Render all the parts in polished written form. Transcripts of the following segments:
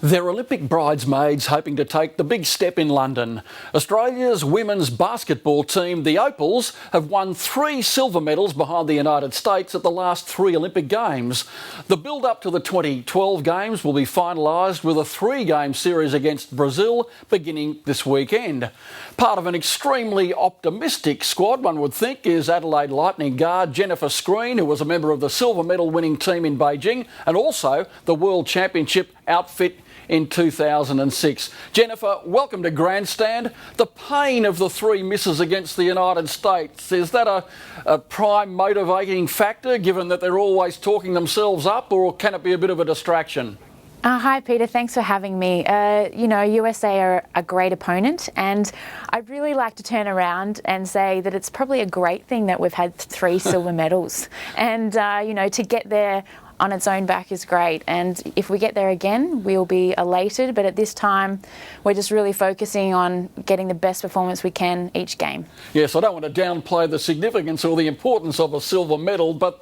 They're Olympic bridesmaids hoping to take the big step in London. Australia's women's basketball team, the Opals, have won 3 silver medals behind the United States at the last 3 Olympic Games. The build-up to the 2012 Games will be finalised with a 3-game series against Brazil beginning this weekend. Part of an extremely optimistic squad, one would think, is Adelaide Lightning guard Jenni Screen, who was a member of the silver medal winning team in Beijing and also the World Championship outfit in 2006. Jennifer, welcome to Grandstand. The pain of the 3 misses against the United States, is that a prime motivating factor, given that they're always talking themselves up, or can it be a bit of a distraction? Hi Peter, thanks for having me. USA are a great opponent, and I'd really like to turn around and say that it's probably a great thing that we've had 3 silver medals. And, to get there on its own back is great, and if we get there again we'll be elated, but at this time we're just really focusing on getting the best performance we can each game. Yes, I don't want to downplay the significance or the importance of a silver medal, but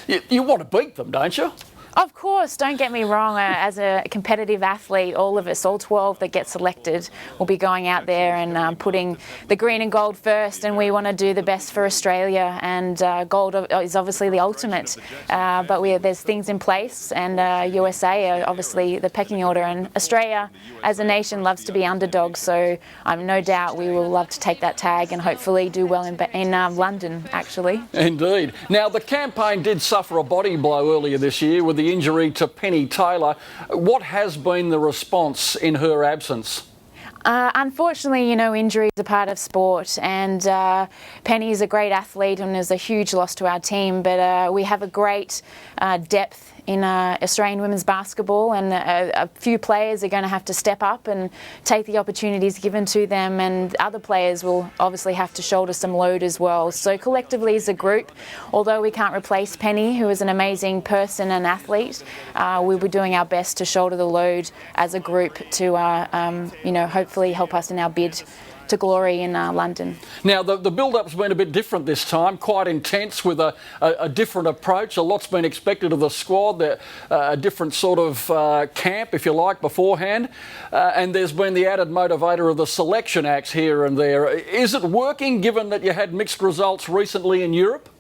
you want to beat them, don't you? Of course, don't get me wrong, as a competitive athlete, all of us, all 12 that get selected, will be going out there and putting the green and gold first, and we want to do the best for Australia, and gold is obviously the ultimate, but there's things in place, and USA are obviously the pecking order, and Australia as a nation loves to be underdogs, so I'm no doubt we will love to take that tag and hopefully do well in London, actually. Indeed. Now, the campaign did suffer a body blow earlier this year with the injury to Penny Taylor. What has been the response in her absence? Unfortunately, injuries are part of sport, and Penny is a great athlete and is a huge loss to our team, but we have a great depth in Australian women's basketball, and a few players are going to have to step up and take the opportunities given to them, and other players will obviously have to shoulder some load as well. So collectively as a group, although we can't replace Penny, who is an amazing person and athlete, we'll be doing our best to shoulder the load as a group to hopefully help us in our bid to glory in London. Now, the build-up's been a bit different this time, quite intense with a different approach. A lot's been expected of the squad, a different sort of camp, if you like, beforehand. And there's been the added motivator of the selection acts here and there. Is it working, given that you had mixed results recently in Europe?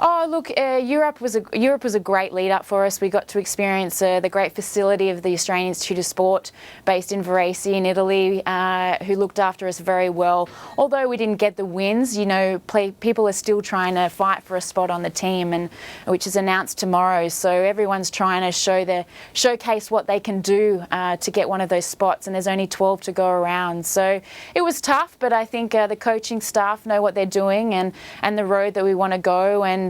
Oh, look, Europe was a great lead-up for us. We got to experience the great facility of the Australian Institute of Sport based in Varese in Italy, who looked after us very well. Although we didn't get the wins, people are still trying to fight for a spot on the team, and which is announced tomorrow. So everyone's trying to showcase what they can do to get one of those spots, and there's only 12 to go around. So it was tough, but I think the coaching staff know what they're doing and the road that we want to go, and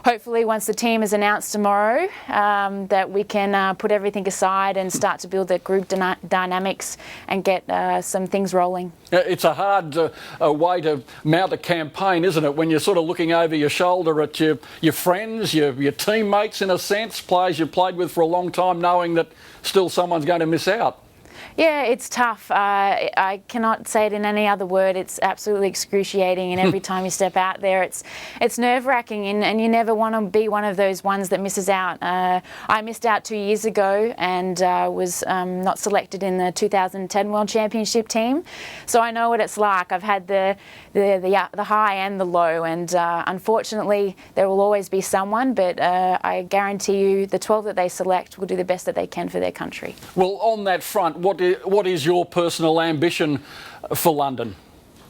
hopefully once the team is announced tomorrow, that we can put everything aside and start to build that group dynamics and get some things rolling. It's a hard way to mount a campaign, isn't it, when you're sort of looking over your shoulder at your friends, your teammates in a sense, players you've played with for a long time, knowing that still someone's going to miss out. Yeah, it's tough. I cannot say it in any other word. It's absolutely excruciating, and every time you step out there, it's nerve-wracking, and you never want to be one of those ones that misses out. I missed out 2 years ago and was not selected in the 2010 World Championship team, so I know what it's like. I've had the high and the low, and unfortunately there will always be someone, but I guarantee you the 12 that they select will do the best that they can for their country. Well, on that front, what is your personal ambition for London?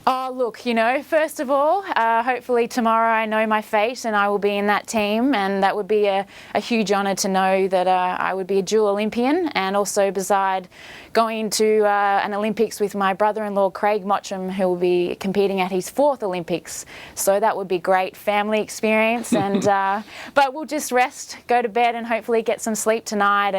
Oh, look, first of all, hopefully tomorrow I know my fate and I will be in that team, and that would be a huge honour to know that I would be a dual Olympian, and also beside going to an Olympics with my brother-in-law Craig Mottram, who will be competing at his 4th Olympics. So that would be great family experience, and but we'll just rest, go to bed, and hopefully get some sleep tonight,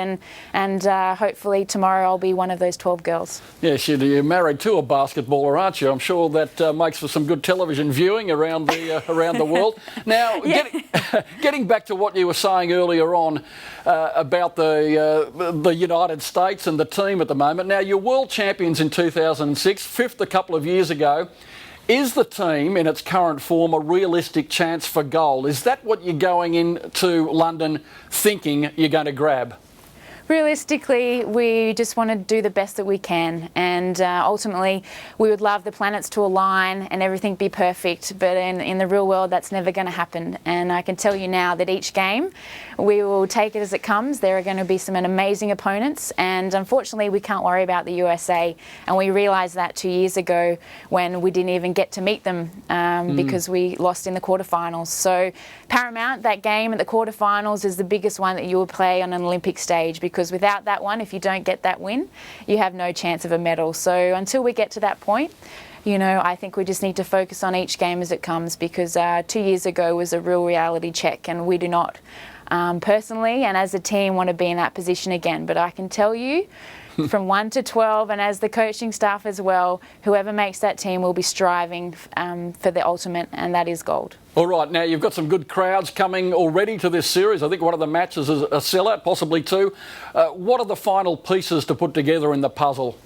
and hopefully tomorrow I'll be one of those 12 girls. Yes, you're married to a basketballer, aren't you? I'm sure that makes for some good television viewing around the world. Now, yeah. Getting back to what you were saying earlier on about the United States and the team at the moment. Now, you're world champions in 2006, 5th a couple of years ago. Is the team in its current form a realistic chance for gold? Is that what you're going into London thinking you're going to grab? Realistically, we just want to do the best that we can, and ultimately we would love the planets to align and everything be perfect, but in the real world that's never going to happen. And I can tell you now that each game we will take it as it comes. There are going to be some amazing opponents, and unfortunately we can't worry about the USA, and we realised that 2 years ago when we didn't even get to meet them because we lost in the quarterfinals. So paramount, that game at the quarterfinals is the biggest one that you will play on an Olympic stage, because without that one, if you don't get that win, you have no chance of a medal. So until we get to that point, you know, I think we just need to focus on each game as it comes, because 2 years ago was a real reality check, and we do not personally and as a team want to be in that position again. But I can tell you, from 1 to 12, and as the coaching staff as well, whoever makes that team will be striving for the ultimate, and that is gold. All right, now you've got some good crowds coming already to this series. I think one of the matches is a sellout, possibly two. What are the final pieces to put together in the puzzle?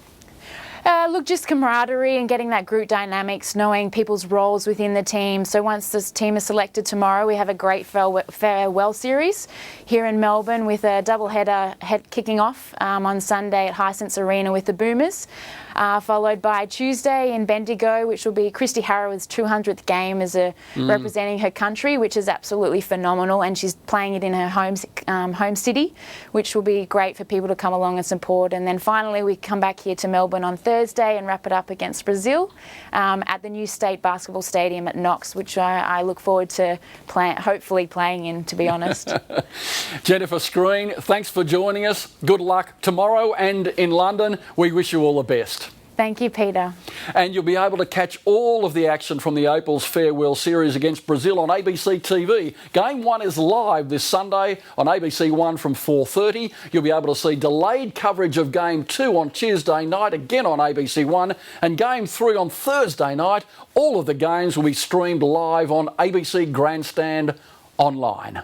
Look, just camaraderie and getting that group dynamics, knowing people's roles within the team. So once this team is selected tomorrow, we have a great farewell series here in Melbourne with a double-header kicking off on Sunday at Hisense Arena with the Boomers, followed by Tuesday in Bendigo, which will be Christy Harrower's 200th game as representing her country, which is absolutely phenomenal, and she's playing it in her home city, which will be great for people to come along and support. And then finally we come back here to Melbourne on Thursday and wrap it up against Brazil at the new State Basketball Stadium at Knox, which I look forward to hopefully playing in, to be honest. Jenni Screen, thanks for joining us. Good luck tomorrow and in London. We wish you all the best. Thank you, Peter. And you'll be able to catch all of the action from the Opals farewell series against Brazil on ABC TV. Game 1 is live this Sunday on ABC 1 from 4:30. You'll be able to see delayed coverage of Game 2 on Tuesday night, again on ABC 1, and Game 3 on Thursday night. All of the games will be streamed live on ABC Grandstand online.